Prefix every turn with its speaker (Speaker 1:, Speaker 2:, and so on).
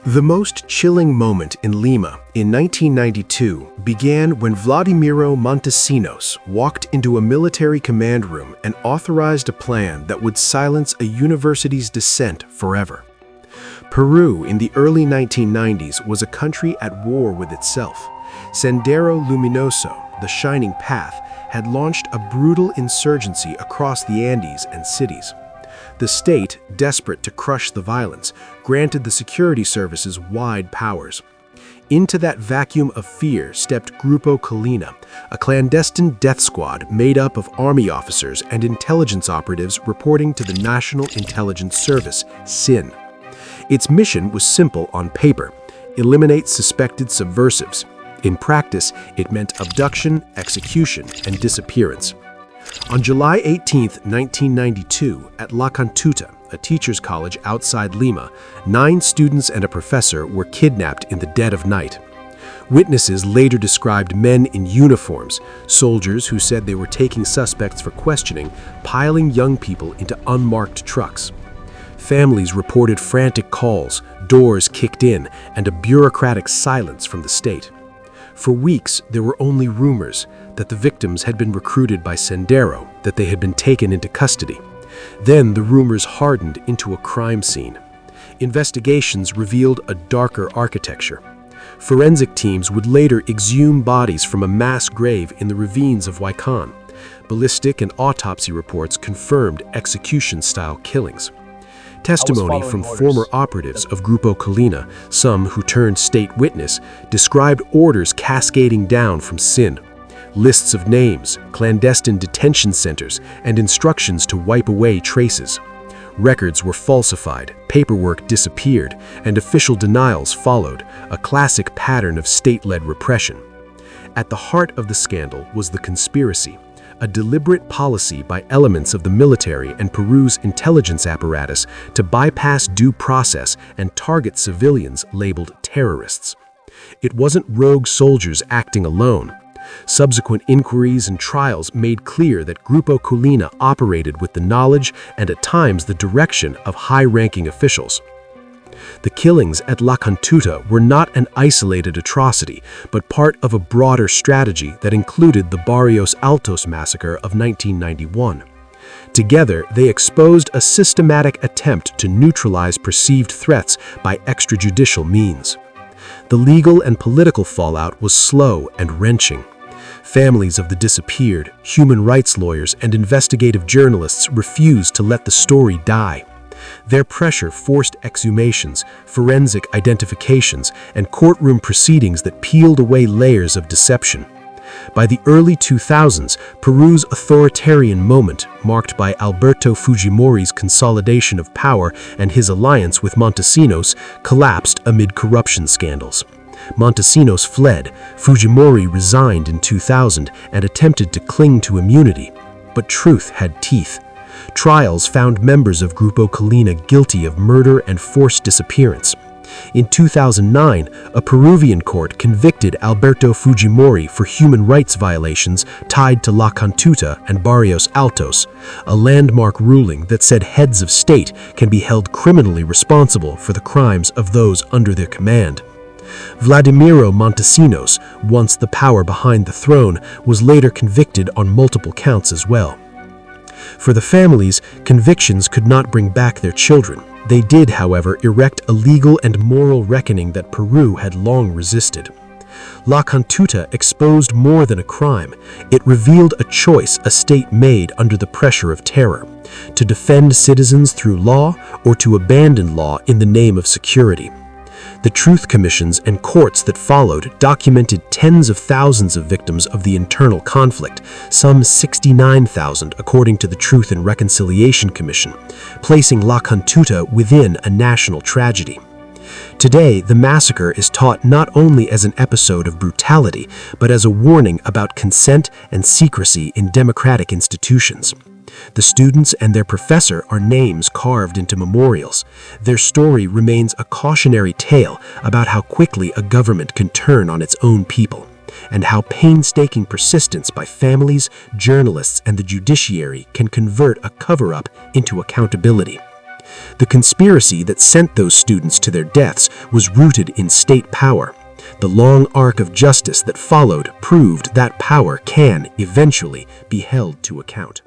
Speaker 1: The most chilling moment in Lima in 1992 began when Vladimiro Montesinos walked into a military command room and authorized a plan that would silence a university's dissent forever. Peru in the early 1990s was a country at war with itself. Sendero Luminoso, the Shining Path, had launched a brutal insurgency across the Andes and cities. The state, desperate to crush the violence, granted the security services wide powers. Into that vacuum of fear stepped Grupo Colina, a clandestine death squad made up of army officers and intelligence operatives reporting to the National Intelligence Service, SIN. Its mission was simple on paper: eliminate suspected subversives. In practice, it meant abduction, execution, and disappearance. On July 18, 1992, at La Cantuta, a teacher's college outside Lima, 9 students and a professor were kidnapped in the dead of night. Witnesses later described men in uniforms, soldiers who said they were taking suspects for questioning, piling young people into unmarked trucks. Families reported frantic calls, doors kicked in, and a bureaucratic silence from the state. For weeks, there were only rumors that the victims had been recruited by Sendero, that they had been taken into custody. Then the rumors hardened into a crime scene. Investigations revealed a darker architecture. Forensic teams would later exhume bodies from a mass grave in the ravines of Huaycan. Ballistic and autopsy reports confirmed execution-style killings. Testimony from former operatives of Grupo Colina, some who turned state witness, described orders cascading down from SIN. Lists of names, clandestine detention centers, and instructions to wipe away traces. Records were falsified, paperwork disappeared, and official denials followed, a classic pattern of state-led repression. At the heart of the scandal was the conspiracy, a deliberate policy by elements of the military and Peru's intelligence apparatus to bypass due process and target civilians labeled terrorists. It wasn't rogue soldiers acting alone. Subsequent inquiries and trials made clear that Grupo Colina operated with the knowledge and at times the direction of high-ranking officials. The killings at La Cantuta were not an isolated atrocity, but part of a broader strategy that included the Barrios Altos massacre of 1991. Together, they exposed a systematic attempt to neutralize perceived threats by extrajudicial means. The legal and political fallout was slow and wrenching. Families of the disappeared, human rights lawyers, and investigative journalists refused to let the story die. Their pressure forced exhumations, forensic identifications, and courtroom proceedings that peeled away layers of deception. By the early 2000s, Peru's authoritarian moment, marked by Alberto Fujimori's consolidation of power and his alliance with Montesinos, collapsed amid corruption scandals. Montesinos fled, Fujimori resigned in 2000 and attempted to cling to immunity. But truth had teeth. Trials found members of Grupo Colina guilty of murder and forced disappearance. In 2009, a Peruvian court convicted Alberto Fujimori for human rights violations tied to La Cantuta and Barrios Altos, a landmark ruling that said heads of state can be held criminally responsible for the crimes of those under their command. Vladimiro Montesinos, once the power behind the throne, was later convicted on multiple counts as well. For the families, convictions could not bring back their children. They did, however, erect a legal and moral reckoning that Peru had long resisted. La Cantuta exposed more than a crime. It revealed a choice a state made under the pressure of terror: to defend citizens through law or to abandon law in the name of security. The truth commissions and courts that followed documented tens of thousands of victims of the internal conflict, some 69,000 according to the Truth and Reconciliation Commission, placing La Cantuta within a national tragedy. Today, the massacre is taught not only as an episode of brutality, but as a warning about consent and secrecy in democratic institutions. The students and their professor are names carved into memorials. Their story remains a cautionary tale about how quickly a government can turn on its own people, and how painstaking persistence by families, journalists, and the judiciary can convert a cover-up into accountability. The conspiracy that sent those students to their deaths was rooted in state power. The long arc of justice that followed proved that power can, eventually, be held to account.